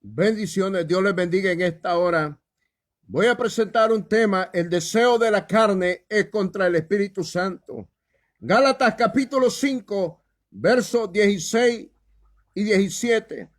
Bendiciones, Dios les bendiga en esta hora. Voy a presentar un tema: el deseo de la carne es contra el Espíritu Santo. Gálatas capítulo 5, versos 16 y 17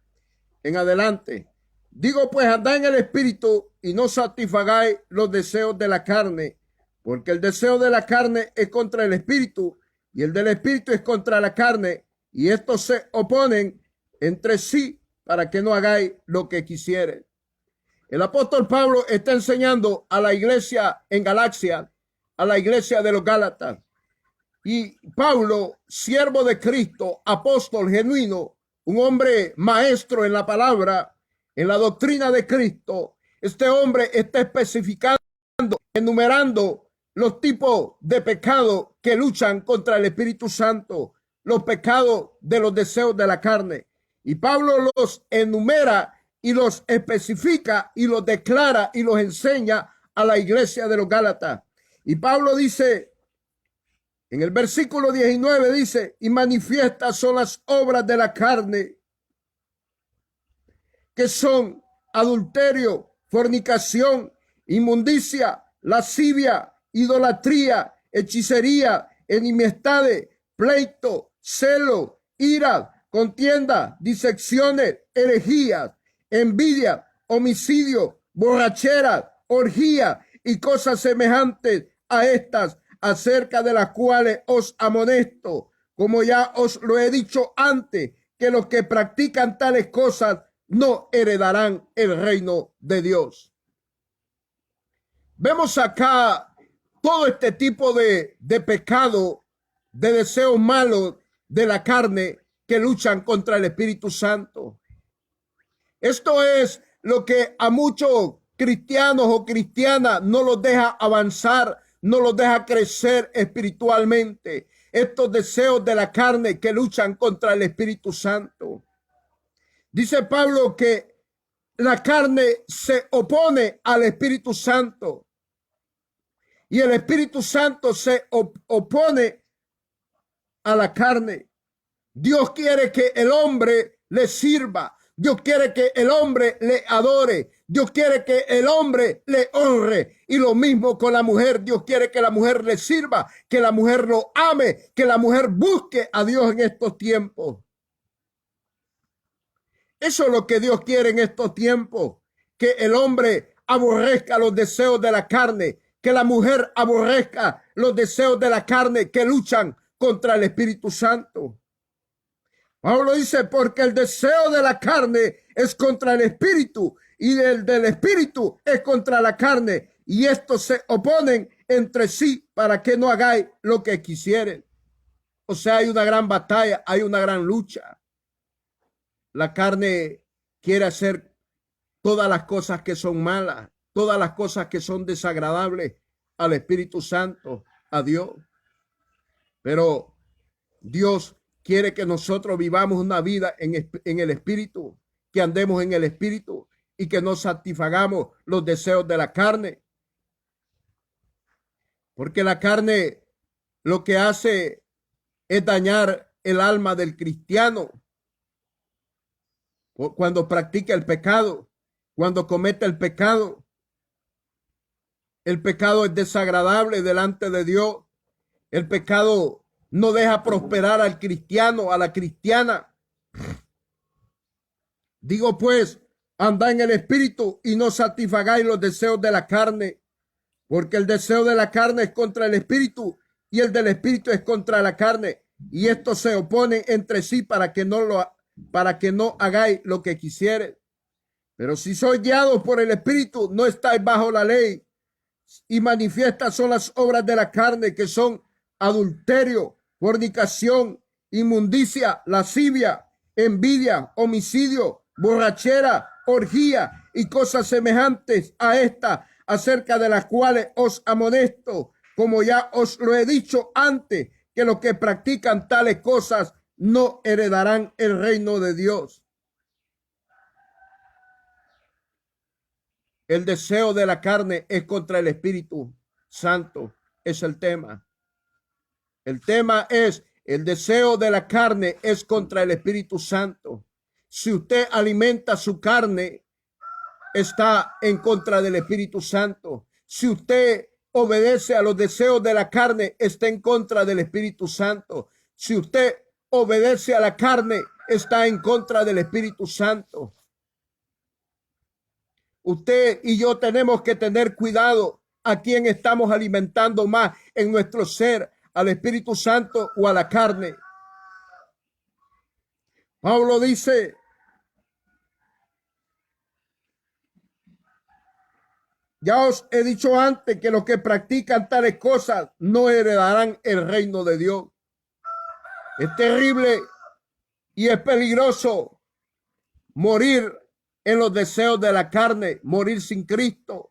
en adelante. Digo pues, andad en el Espíritu y no satisfagáis los deseos de la carne, porque el deseo de la carne es contra el Espíritu y el del Espíritu es contra la carne, y estos se oponen entre sí para que no hagáis lo que quisieren. El apóstol Pablo está enseñando a la iglesia en Galacia, a la iglesia de los Gálatas. Y Pablo, siervo de Cristo, apóstol genuino, un hombre maestro en la palabra, en la doctrina de Cristo, este hombre está especificando, enumerando los tipos de pecados que luchan contra el Espíritu Santo, los pecados de los deseos de la carne. Y Pablo los enumera y los especifica y los declara y los enseña a la iglesia de los Gálatas. Y Pablo dice, en el versículo 19 dice, y manifiestas son las obras de la carne, que son adulterio, fornicación, inmundicia, lascivia, idolatría, hechicería, enemistades, pleito, celo, ira, contienda, disecciones, herejías, envidia, homicidio, borrachera, orgía y cosas semejantes a estas, acerca de las cuales os amonesto, como ya os lo he dicho antes, que los que practican tales cosas no heredarán el reino de Dios. Vemos acá todo este tipo de pecado, de deseos malos de la carne que luchan contra el Espíritu Santo. Esto es lo que a muchos cristianos o cristianas no los deja avanzar, no los deja crecer espiritualmente. Estos deseos de la carne que luchan contra el Espíritu Santo. Dice Pablo que la carne se opone al Espíritu Santo y el Espíritu Santo se opone a la carne. Dios quiere que el hombre le sirva. Dios quiere que el hombre le adore. Dios quiere que el hombre le honre. Y lo mismo con la mujer. Dios quiere que la mujer le sirva, que la mujer lo ame, que la mujer busque a Dios en estos tiempos. Eso es lo que Dios quiere en estos tiempos, que el hombre aborrezca los deseos de la carne, que la mujer aborrezca los deseos de la carne que luchan contra el Espíritu Santo. Pablo dice, porque el deseo de la carne es contra el Espíritu y el del Espíritu es contra la carne, y estos se oponen entre sí para que no hagáis lo que quisieren. O sea, hay una gran batalla, hay una gran lucha. La carne quiere hacer todas las cosas que son malas, todas las cosas que son desagradables al Espíritu Santo, a Dios. Pero Dios quiere que nosotros vivamos una vida en el Espíritu, que andemos en el Espíritu y que no satisfagamos los deseos de la carne. Porque la carne lo que hace es dañar el alma del cristiano. Cuando practica el pecado, cuando comete el pecado es desagradable delante de Dios. El pecado no deja prosperar al cristiano, a la cristiana. Digo pues, andad en el Espíritu y no satisfagáis los deseos de la carne, porque el deseo de la carne es contra el Espíritu y el del Espíritu es contra la carne, y estos se oponen entre sí para que no hagáis lo que quisieres. Pero si sois guiados por el Espíritu, no estáis bajo la ley. Y manifiestas son las obras de la carne, que son adulterio, fornicación, inmundicia, lascivia, envidia, homicidio, borrachera, orgía y cosas semejantes a esta, acerca de las cuales os amonesto, como ya os lo he dicho antes, que los que practican tales cosas no heredarán el reino de Dios. El deseo de la carne es contra el Espíritu Santo. Es el tema. El tema es, el deseo de la carne es contra el Espíritu Santo. Si usted alimenta su carne, está en contra del Espíritu Santo. Si usted obedece a los deseos de la carne, está en contra del Espíritu Santo. Si usted obedece a la carne, está en contra del Espíritu Santo. Usted y yo tenemos que tener cuidado a quién estamos alimentando más en nuestro ser, al Espíritu Santo o a la carne. Pablo dice, ya os he dicho antes que los que practican tales cosas no heredarán el reino de Dios. Es terrible y es peligroso morir en los deseos de la carne, morir sin Cristo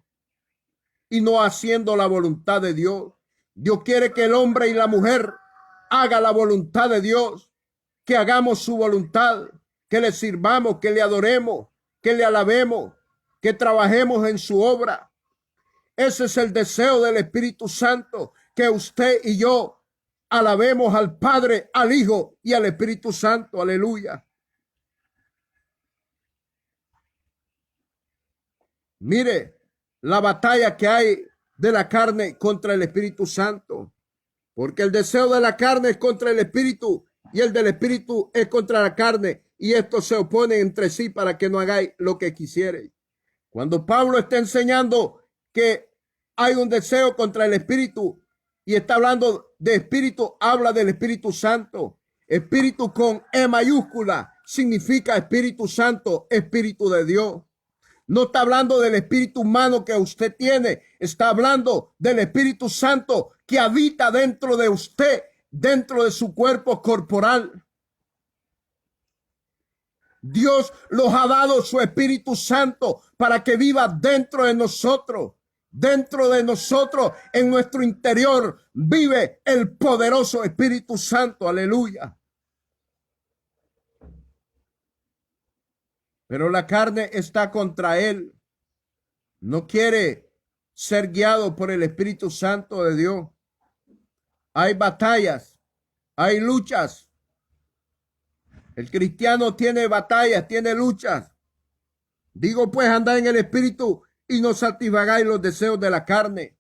y no haciendo la voluntad de Dios. Dios quiere que el hombre y la mujer haga la voluntad de Dios, que hagamos su voluntad, que le sirvamos, que le adoremos, que le alabemos, que trabajemos en su obra. Ese es el deseo del Espíritu Santo, que usted y yo alabemos al Padre, al Hijo y al Espíritu Santo. Aleluya. Mire la batalla que hay de la carne contra el Espíritu Santo, porque el deseo de la carne es contra el Espíritu y el del Espíritu es contra la carne, y estos se oponen entre sí para que no hagáis lo que quisierais. Cuando Pablo está enseñando que hay un deseo contra el Espíritu y está hablando de Espíritu, habla del Espíritu Santo. Espíritu con E mayúscula significa Espíritu Santo, Espíritu de Dios. No está hablando del espíritu humano que usted tiene, está hablando del Espíritu Santo que habita dentro de usted, dentro de su cuerpo corporal. Dios los ha dado su Espíritu Santo para que viva dentro de nosotros. Dentro de nosotros, en nuestro interior, vive el poderoso Espíritu Santo. Aleluya. Pero la carne está contra él. No quiere ser guiado por el Espíritu Santo de Dios. Hay batallas, hay luchas. El cristiano tiene batallas, tiene luchas. Digo pues, andad en el Espíritu y no satisfagáis los deseos de la carne.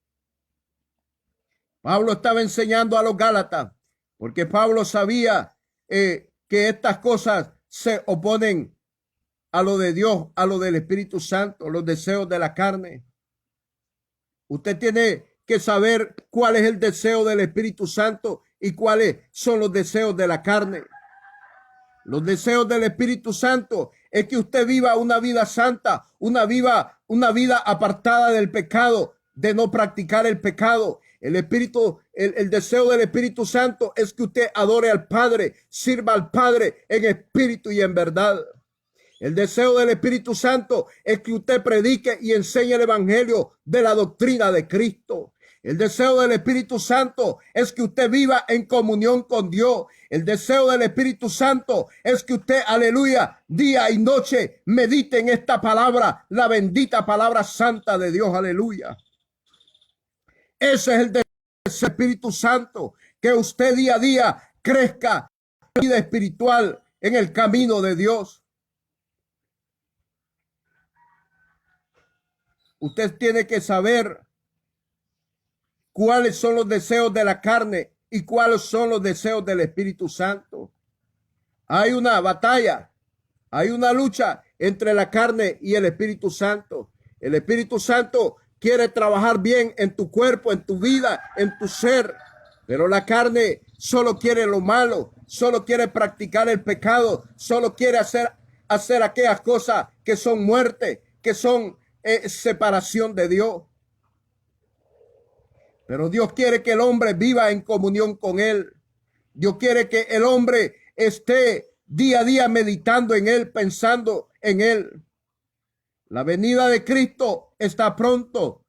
Pablo estaba enseñando a los Gálatas, porque Pablo sabía que estas cosas se oponen a lo de Dios, a lo del Espíritu Santo, los deseos de la carne. Usted tiene que saber cuál es el deseo del Espíritu Santo y cuáles son los deseos de la carne. Los deseos del Espíritu Santo es que usted viva una vida santa, una vida apartada del pecado, de no practicar el pecado. El deseo del Espíritu Santo es que usted adore al Padre, sirva al Padre en espíritu y en verdad. El deseo del Espíritu Santo es que usted predique y enseñe el evangelio de la doctrina de Cristo. El deseo del Espíritu Santo es que usted viva en comunión con Dios. El deseo del Espíritu Santo es que usted, aleluya, día y noche medite en esta palabra, la bendita palabra santa de Dios, aleluya. Ese es el deseo del Espíritu Santo, que usted día a día crezca en la vida espiritual, en el camino de Dios. Usted tiene que saber cuáles son los deseos de la carne y cuáles son los deseos del Espíritu Santo. Hay una batalla, hay una lucha entre la carne y el Espíritu Santo. El Espíritu Santo quiere trabajar bien en tu cuerpo, en tu vida, en tu ser, pero la carne solo quiere lo malo, solo quiere practicar el pecado, solo quiere hacer aquellas cosas que son muerte, que son separación de Dios. Pero Dios quiere que el hombre viva en comunión con él. Dios quiere que el hombre esté día a día meditando en él, pensando en él. La venida de Cristo está pronto.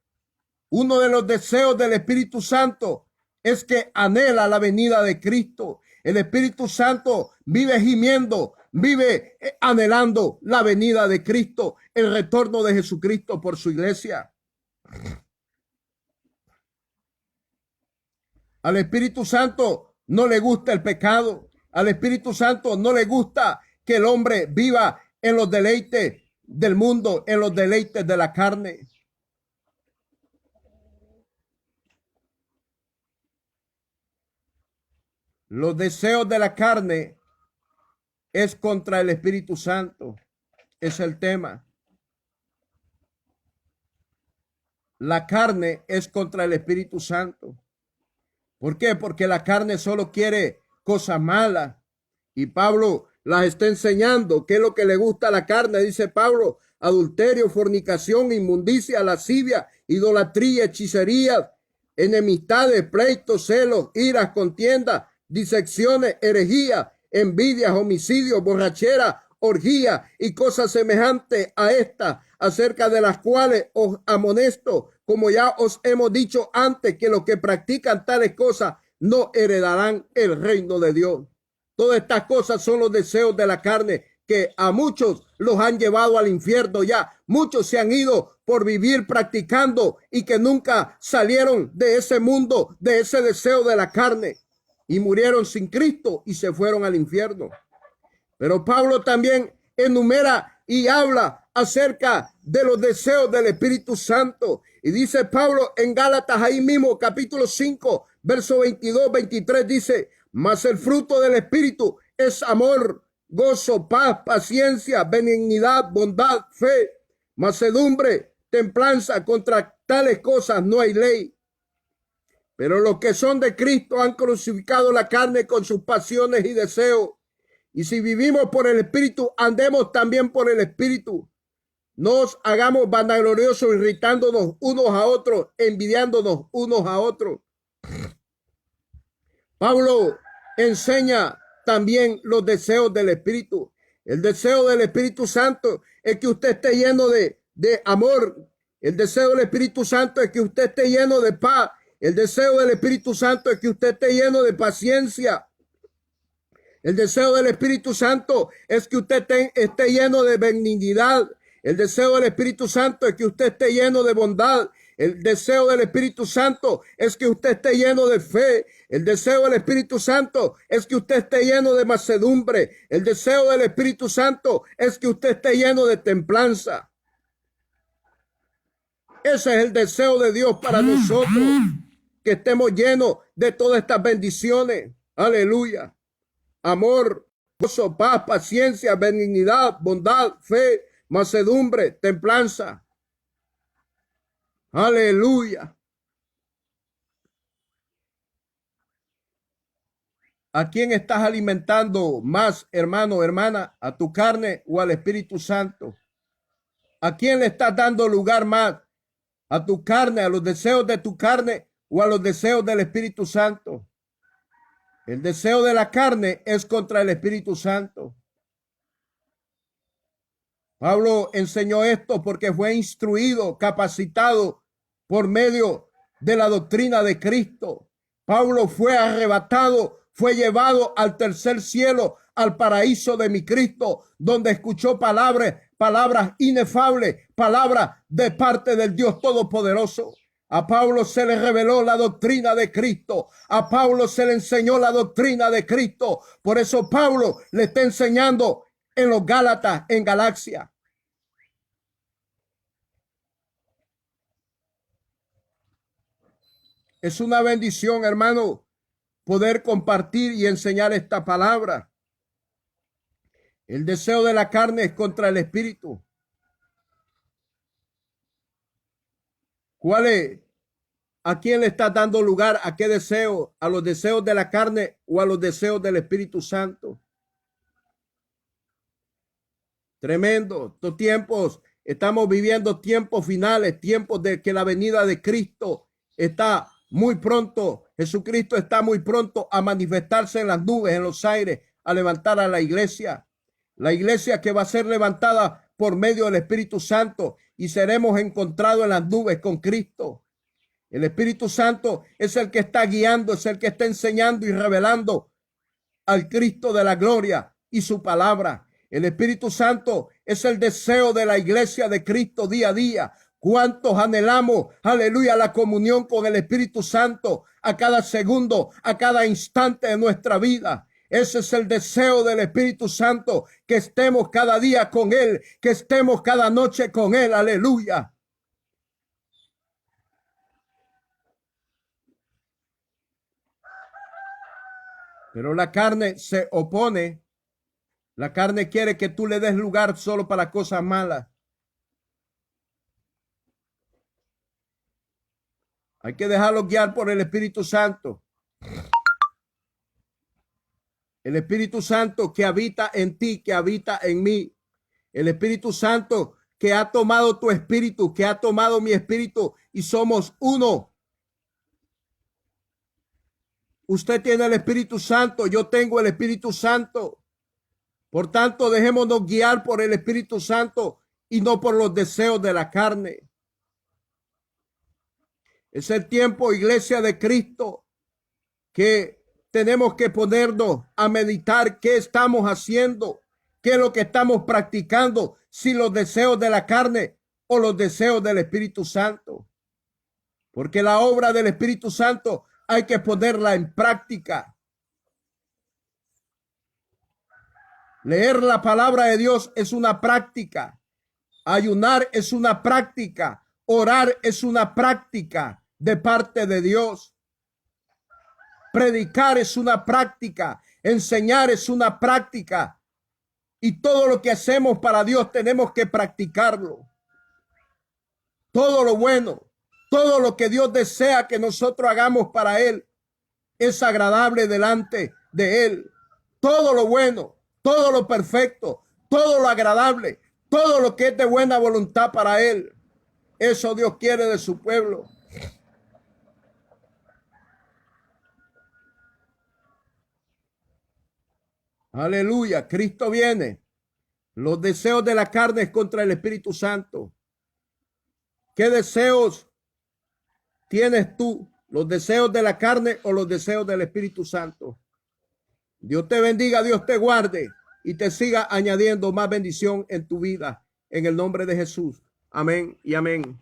Uno de los deseos del Espíritu Santo es que anhela la venida de Cristo. El Espíritu Santo vive gimiendo, vive anhelando la venida de Cristo, el retorno de Jesucristo por su iglesia. Al Espíritu Santo no le gusta el pecado. Al Espíritu Santo no le gusta que el hombre viva en los deleites del mundo, en los deleites de la carne. Los deseos de la carne es contra el Espíritu Santo. Es el tema. La carne es contra el Espíritu Santo. ¿Por qué? Porque la carne solo quiere cosas malas. Y Pablo las está enseñando. ¿Qué es lo que le gusta a la carne? Dice Pablo: adulterio, fornicación, inmundicia, lascivia, idolatría, hechicería, enemistades, pleitos, celos, iras, contiendas, disecciones, herejías, envidias, homicidios, borrachera, orgía y cosas semejantes a estas, acerca de las cuales os amonesto, como ya os hemos dicho antes, que los que practican tales cosas no heredarán el reino de Dios. Todas estas cosas son los deseos de la carne que a muchos los han llevado al infierno ya. Muchos se han ido por vivir practicando y que nunca salieron de ese mundo, de ese deseo de la carne, y murieron sin Cristo y se fueron al infierno. Pero Pablo también enumera y habla acerca de los deseos del Espíritu Santo. Y dice Pablo en Gálatas, ahí mismo, capítulo 5, verso 22, 23, dice: mas el fruto del Espíritu es amor, gozo, paz, paciencia, benignidad, bondad, fe, mansedumbre, templanza. Contra tales cosas no hay ley. Pero los que son de Cristo han crucificado la carne con sus pasiones y deseos. Y si vivimos por el Espíritu, andemos también por el Espíritu. No os hagamos vanagloriosos, irritándonos unos a otros, envidiándonos unos a otros. Pablo enseña también los deseos del Espíritu. El deseo del Espíritu Santo es que usted esté lleno de amor. El deseo del Espíritu Santo es que usted esté lleno de paz. El deseo del Espíritu Santo es que usted esté lleno de paciencia. El deseo del Espíritu Santo es que usted esté lleno de benignidad. El deseo del Espíritu Santo es que usted esté lleno de bondad. El deseo del Espíritu Santo es que usted esté lleno de fe. El deseo del Espíritu Santo es que usted esté lleno de mansedumbre. El deseo del Espíritu Santo es que usted esté lleno de templanza. Ese es el deseo de Dios para nosotros, que estemos llenos de todas estas bendiciones. Aleluya. Amor, gozo, paz, paciencia, benignidad, bondad, fe, mansedumbre, templanza. Aleluya. ¿A quién estás alimentando más, hermano, hermana? ¿A tu carne o al Espíritu Santo? ¿A quién le estás dando lugar más? ¿A tu carne, a los deseos de tu carne o a los deseos del Espíritu Santo? El deseo de la carne es contra el Espíritu Santo. Pablo enseñó esto porque fue instruido, capacitado por medio de la doctrina de Cristo. Pablo fue arrebatado, fue llevado al tercer cielo, al paraíso de mi Cristo, donde escuchó palabras inefables, palabras de parte del Dios Todopoderoso. A Pablo se le reveló la doctrina de Cristo. A Pablo se le enseñó la doctrina de Cristo. Por eso Pablo le está enseñando en los Gálatas, en Galacia. Es una bendición, hermano, poder compartir y enseñar esta palabra. El deseo de la carne es contra el Espíritu. ¿Cuál es? ¿A quién le estás dando lugar? ¿A qué deseo? ¿A los deseos de la carne o a los deseos del Espíritu Santo? Tremendo. Estos tiempos, estamos viviendo tiempos finales, tiempos de que la venida de Cristo está muy pronto. Jesucristo está muy pronto a manifestarse en las nubes, en los aires, a levantar a la iglesia. La iglesia que va a ser levantada por medio del Espíritu Santo y seremos encontrados en las nubes con Cristo. El Espíritu Santo es el que está guiando, es el que está enseñando y revelando al Cristo de la gloria y su palabra. El Espíritu Santo es el deseo de la iglesia de Cristo día a día. ¿Cuántos anhelamos, aleluya, la comunión con el Espíritu Santo a cada segundo, a cada instante de nuestra vida? Ese es el deseo del Espíritu Santo, que estemos cada día con Él, que estemos cada noche con Él. Aleluya. Pero la carne se opone. La carne quiere que tú le des lugar solo para cosas malas. Hay que dejarlo guiar por el Espíritu Santo. El Espíritu Santo que habita en ti, que habita en mí. El Espíritu Santo que ha tomado tu espíritu, que ha tomado mi espíritu y somos uno. Usted tiene el Espíritu Santo, yo tengo el Espíritu Santo. Por tanto, dejémonos guiar por el Espíritu Santo y no por los deseos de la carne. Es el tiempo, iglesia de Cristo, que tenemos que ponernos a meditar qué estamos haciendo, qué es lo que estamos practicando, si los deseos de la carne o los deseos del Espíritu Santo. Porque la obra del Espíritu Santo hay que ponerla en práctica. Leer la palabra de Dios es una práctica. Ayunar es una práctica. Orar es una práctica de parte de Dios. Predicar es una práctica. Enseñar es una práctica. Y todo lo que hacemos para Dios tenemos que practicarlo. Todo lo bueno, todo lo que Dios desea que nosotros hagamos para Él es agradable delante de Él. Todo lo bueno, todo lo perfecto, todo lo agradable, todo lo que es de buena voluntad para Él. Eso Dios quiere de su pueblo. Aleluya, Cristo viene. Los deseos de la carne es contra el Espíritu Santo. ¿Qué deseos tienes tú? ¿Los deseos de la carne o los deseos del Espíritu Santo? Dios te bendiga, Dios te guarde y te siga añadiendo más bendición en tu vida. En el nombre de Jesús. Amén y amén.